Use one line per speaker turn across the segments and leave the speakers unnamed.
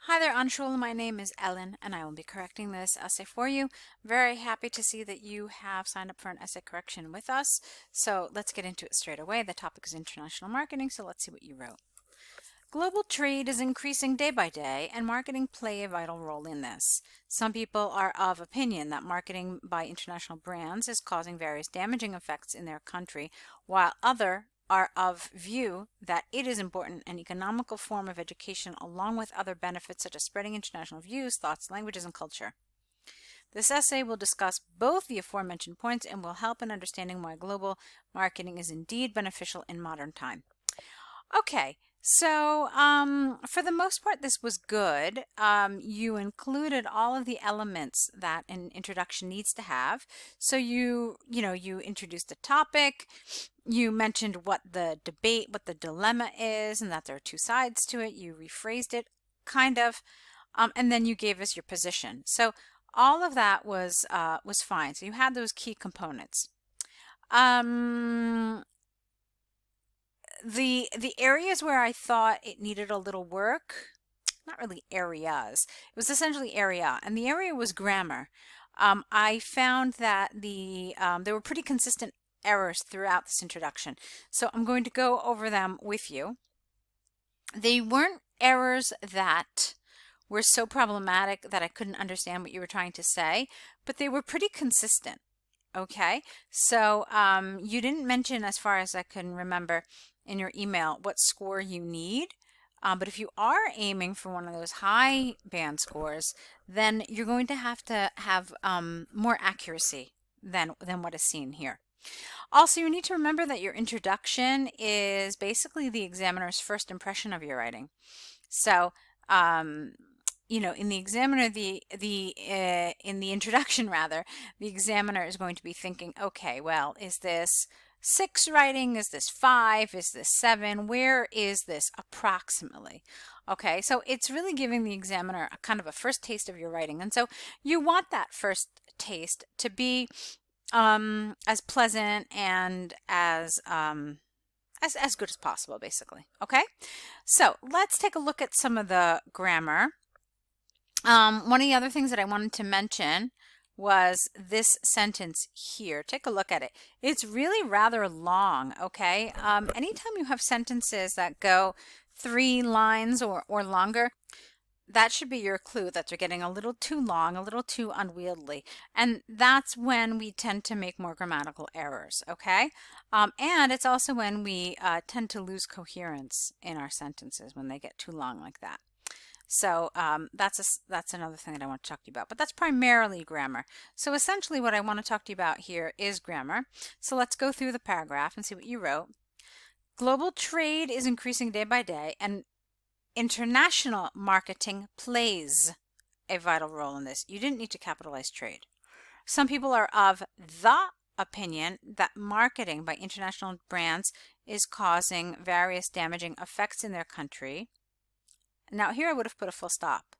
Hi there, Anshul. My name is Ellen, and I will be correcting this essay for you. Very happy to see that you have signed up for an essay correction with us. So let's get into it straight away. The topic is international marketing, so let's see what you wrote. Global trade is increasing day by day, and marketing play a vital role in this. Some people are of opinion that marketing by international brands is causing various damaging effects in their country, while others are of view that it is important and economical form of education along with other benefits such as spreading international views, thoughts, languages, and culture. This essay will discuss both the aforementioned points and will help in understanding why global marketing is indeed beneficial in modern time. Okay, so for the most part, this was good. You included all of the elements that an introduction needs to have. So you introduced the topic. You mentioned what the debate, what the dilemma is, and that there are two sides to it. You rephrased it, kind of, and then you gave us your position. So all of that was fine. So you had those key components. Um, the areas where I thought it needed a little work, not really areas, it was essentially area, and the area was grammar. I found that there were pretty consistent errors throughout this introduction, so I'm going to go over them with you. They weren't errors that were so problematic that I couldn't understand what you were trying to say, but they were pretty consistent. Okay, so you didn't mention, as far as I can remember in your email, what score you need. But if you are aiming for one of those high band scores, then you're going to have more accuracy than what is seen here. Also, you need to remember that your introduction is basically the examiner's first impression of your writing. So, in the examiner, in the introduction rather, the examiner is going to be thinking, okay, well, is this 6 writing? Is this 5? Is this 7? Where is this approximately? Okay, so it's really giving the examiner a kind of a first taste of your writing, and so you want that first taste to be as pleasant and as good as possible, basically. Okay, so let's take a look at some of the grammar. One of the other things that I wanted to mention was this sentence here. Take a look at it. It's really rather long, okay? Anytime you have sentences that go 3 lines or longer, that should be your clue that they're getting a little too long, a little too unwieldy. And that's when we tend to make more grammatical errors, okay? And it's also when we tend to lose coherence in our sentences when they get too long like that. So that's another thing that I want to talk to you about, but that's primarily grammar. So essentially what I want to talk to you about here is grammar. So let's go through the paragraph and see what you wrote. Global trade is increasing day by day, and international marketing plays a vital role in this. You didn't need to capitalize trade. Some people are of the opinion that marketing by international brands is causing various damaging effects in their country. Now here I would have put a full stop.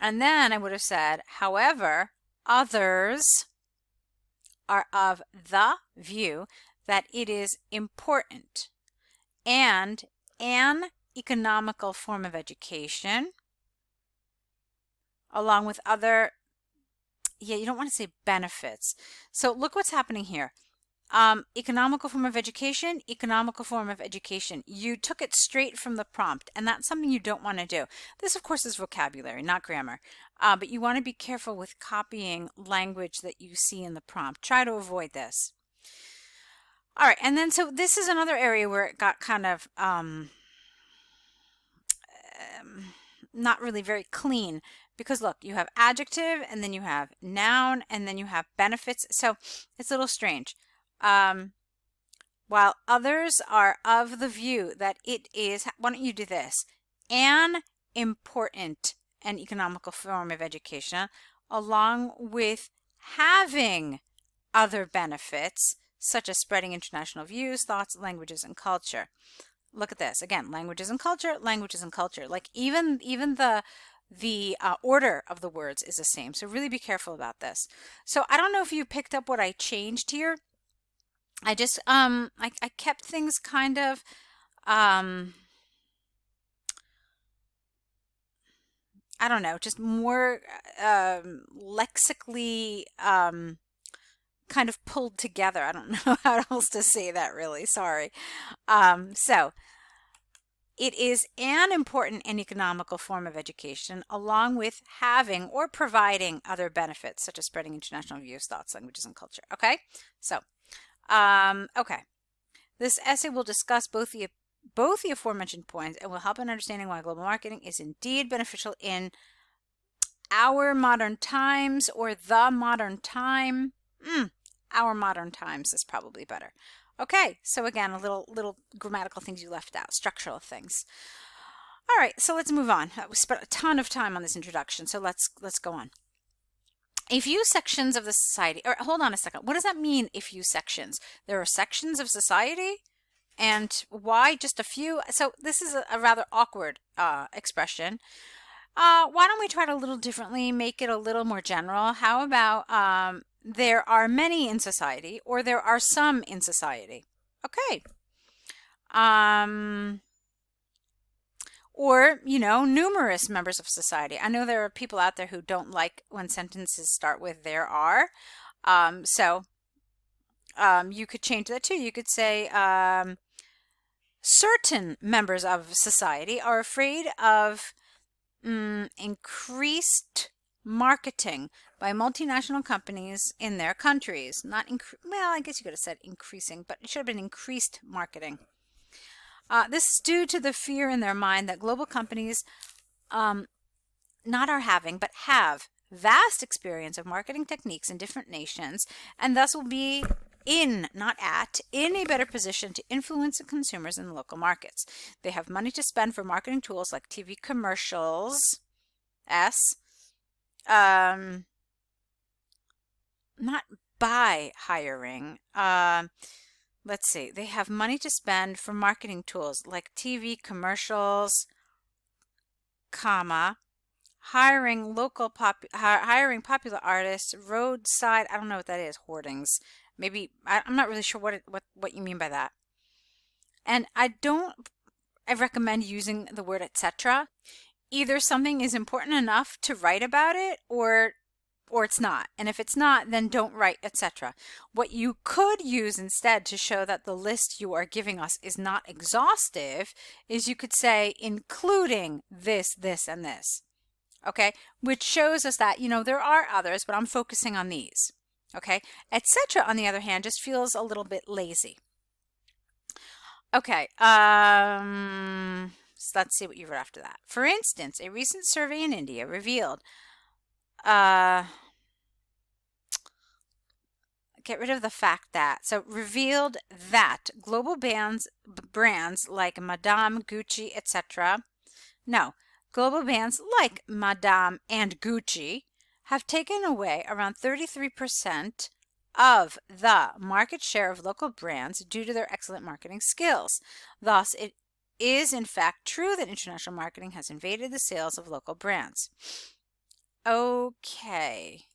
And then I would have said, however, others are of the view that it is important and an economical form of education, along with other, you don't want to say benefits. So look what's happening here. Economical form of education, economical form of education. You took it straight from the prompt, and that's something you don't want to do. This, of course, is vocabulary, not grammar, but you want to be careful with copying language that you see in the prompt. Try to avoid this. All right, and then so this is another area where it got kind of not really very clean, because look, you have adjective, and then you have noun, and then you have benefits, so it's a little strange. While others are of the view that it is, why don't you do this? An important and economical form of education, along with having other benefits, such as spreading international views, thoughts, languages, and culture. Look at this. Again, languages and culture, languages and culture. Like even the order of the words is the same. So really be careful about this. So I don't know if you picked up what I changed here. I just I kept things kind of I don't know, just more lexically kind of pulled together. I don't know how else to say that really. Sorry. So it is an important and economical form of education, along with having or providing other benefits, such as spreading international views, thoughts, languages, and culture. Okay, so okay, this essay will discuss both the aforementioned points and will help in understanding why global marketing is indeed beneficial in our modern times, or the modern time. Our modern times is probably better. Okay, so again, a little grammatical things you left out, structural things. All right, so let's move on. We spent a ton of time on this introduction, so let's go on. A few sections of the society, or hold on a second, what does that mean, a few sections? There are sections of society, and why just a few? So this is a rather awkward expression. Why don't we try it a little differently, make it a little more general? How about there are many in society, or there are some in society? Okay. Or, numerous members of society. I know there are people out there who don't like when sentences start with there are. So you could change that too. You could say certain members of society are afraid of increased marketing by multinational companies in their countries. Well, I guess you could have said increasing, but it should have been increased marketing. This is due to the fear in their mind that global companies not are having, but have vast experience of marketing techniques in different nations, and thus will be not in a better position to influence the consumers in the local markets. They have money to spend for marketing tools like TV commercials, not by hiring. Let's see. They have money to spend for marketing tools like TV commercials, hiring popular artists, roadside. I don't know what that is. Hoardings. Maybe I'm not really sure what you mean by that. And I recommend using the word etc. Either something is important enough to write about it, or it's not. And if it's not, then don't write etc. What you could use instead to show that the list you are giving us is not exhaustive is you could say including this, this, and this. Okay, which shows us that, there are others, but I'm focusing on these. Okay, etc. on the other hand just feels a little bit lazy. Okay, so let's see what you wrote after that. For instance, a recent survey in India revealed get rid of the fact that. So revealed that global brands like Madame, Gucci, etc. No, global brands like Madame and Gucci have taken away around 33% of the market share of local brands due to their excellent marketing skills. Thus, it is in fact true that international marketing has invaded the sales of local brands. Okay,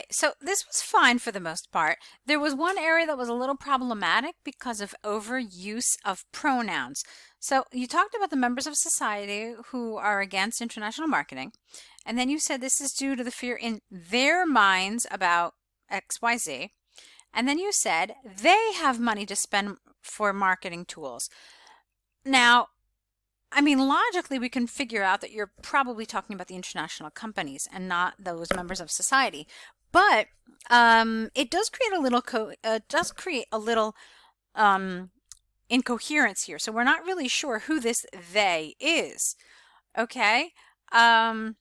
so this was fine for the most part. There was one area that was a little problematic because of overuse of pronouns. So you talked about the members of society who are against international marketing, and then you said this is due to the fear in their minds about XYZ, and then you said they have money to spend for marketing tools. Now, I mean, logically, we can figure out that you're probably talking about the international companies and not those members of society. But it does create a little incoherence here. So we're not really sure who this they is. Okay. So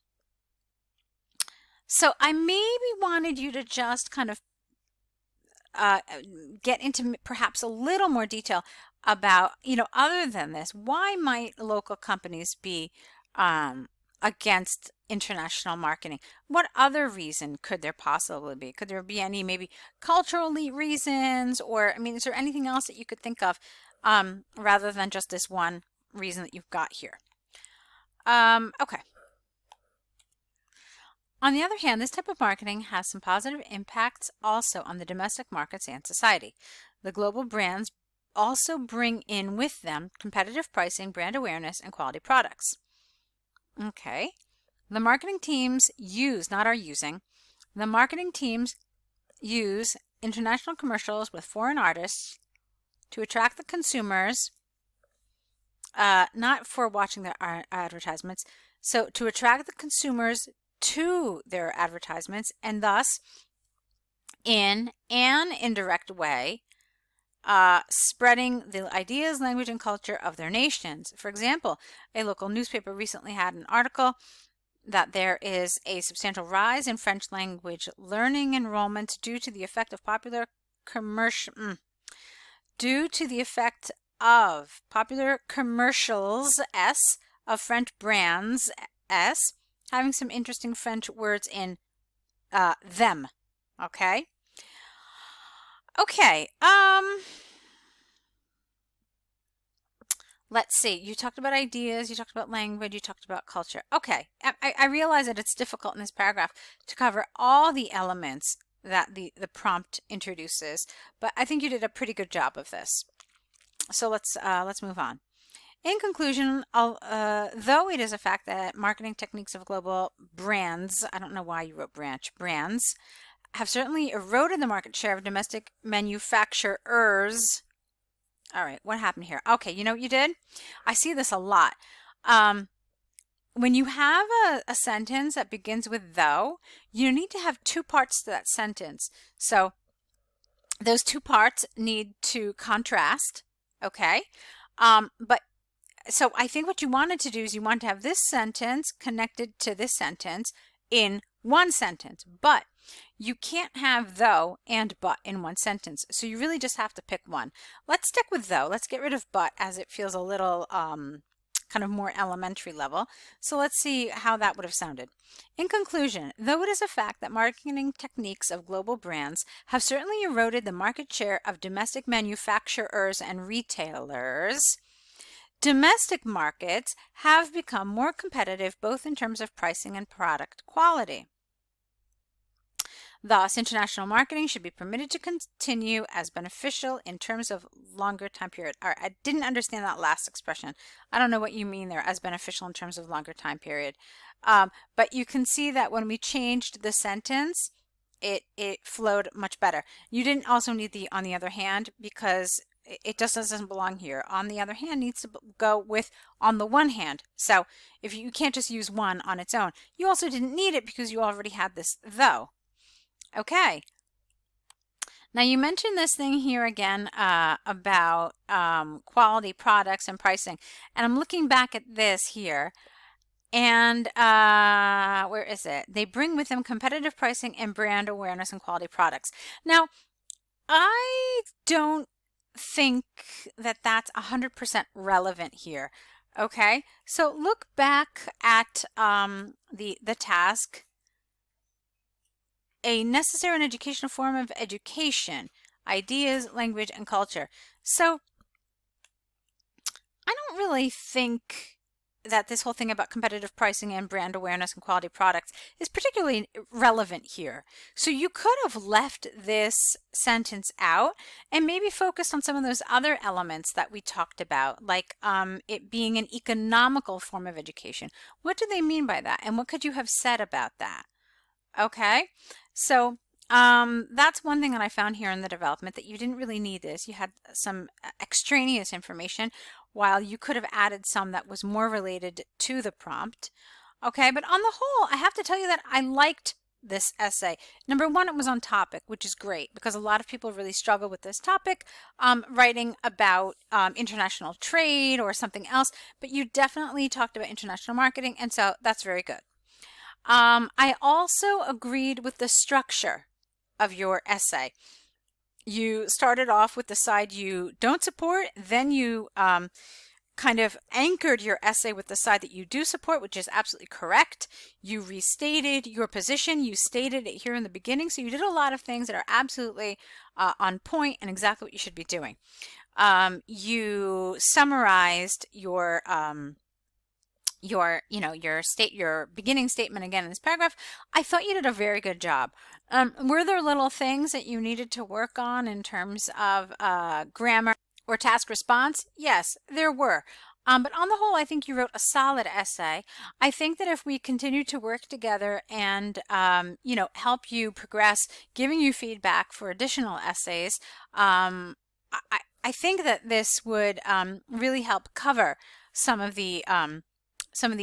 I maybe wanted you to just kind of get into perhaps a little more detail about, other than this, why might local companies be against international marketing? What other reason could there possibly be? Could there be any maybe cultural reasons, or, I mean, is there anything else that you could think of rather than just this one reason that you've got here? Okay. On the other hand, this type of marketing has some positive impacts also on the domestic markets and society. The global brands also bring in with them competitive pricing, brand awareness, and quality products. Okay. The marketing teams use, not are using, the marketing teams use international commercials with foreign artists to attract the consumers, not for watching their advertisements, so to attract the consumers to their advertisements, and thus, in an indirect way, spreading the ideas, language, and culture of their nations. For example, a local newspaper recently had an article that there is a substantial rise in French language learning enrollment due to the effect of popular commercials of French brands having some interesting French words in them. Okay. Let's see. You talked about ideas, you talked about language, you talked about culture. Okay, I realize that it's difficult in this paragraph to cover all the elements that the prompt introduces, but I think you did a pretty good job of this. So let's move on. In conclusion, though it is a fact that marketing techniques of global brands, I don't know why you wrote brands, have certainly eroded the market share of domestic manufacturers. All right, what happened here? Okay, you know what you did? I see this a lot. When you have a sentence that begins with though, you need to have two parts to that sentence. So those two parts need to contrast, okay? So I think what you wanted to do is you want to have this sentence connected to this sentence in one sentence, but you can't have though and but in one sentence. So you really just have to pick one. Let's stick with though. Let's get rid of but, as it feels a little kind of more elementary level. So let's see how that would have sounded. In conclusion, though it is a fact that marketing techniques of global brands have certainly eroded the market share of domestic manufacturers and retailers, domestic markets have become more competitive both in terms of pricing and product quality. Thus, international marketing should be permitted to continue as beneficial in terms of longer time period. All right, I didn't understand that last expression. I don't know what you mean there, as beneficial in terms of longer time period. But you can see that when we changed the sentence, it flowed much better. You didn't also need the on the other hand, because it just doesn't belong here. On the other hand needs to go with on the one hand. So if you can't just use one on its own. You also didn't need it because you already had this though. Okay. Now you mentioned this thing here again about quality products and pricing. And I'm looking back at this here. And where is it? They bring with them competitive pricing and brand awareness and quality products. Now, I don't think that that's 100% relevant here. Okay, so look back at the task. A necessary and educational form of education, ideas, language, and culture. So I don't really think that this whole thing about competitive pricing and brand awareness and quality products is particularly relevant here. So you could have left this sentence out and maybe focused on some of those other elements that we talked about, like it being an economical form of education. What do they mean by that? And what could you have said about that? Okay, so that's one thing that I found here in the development, that you didn't really need this. You had some extraneous information, while you could have added some that was more related to the prompt. Okay, but on the whole, I have to tell you that I liked this essay. Number one, it was on topic, which is great because a lot of people really struggle with this topic, writing about international trade or something else, but you definitely talked about international marketing, and so that's very good. I also agreed with the structure of your essay. You started off with the side you don't support, then you kind of anchored your essay with the side that you do support, which is absolutely correct. You restated your position, you stated it here in the beginning, so you did a lot of things that are absolutely on point and exactly what you should be doing. You summarized your beginning statement again in this paragraph. I thought you did a very good job. Were there little things that you needed to work on in terms of grammar or task response? Yes, there were. But on the whole, I think you wrote a solid essay. I think that if we continue to work together and, help you progress, giving you feedback for additional essays, I think that this would really help cover some of the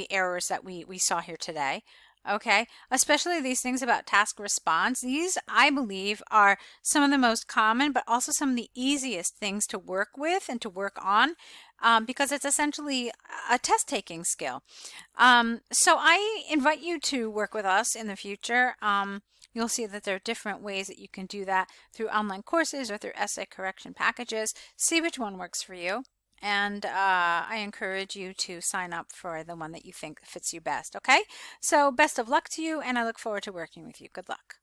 errors that we saw here today. Okay, especially these things about task response. These, I believe, are some of the most common, but also some of the easiest things to work with and to work on, because it's essentially a test taking skill. So I invite you to work with us in the future. You'll see that there are different ways that you can do that through online courses or through essay correction packages. See which one works for you. And I encourage you to sign up for the one that you think fits you best. Okay? So best of luck to you, and I look forward to working with you. Good luck.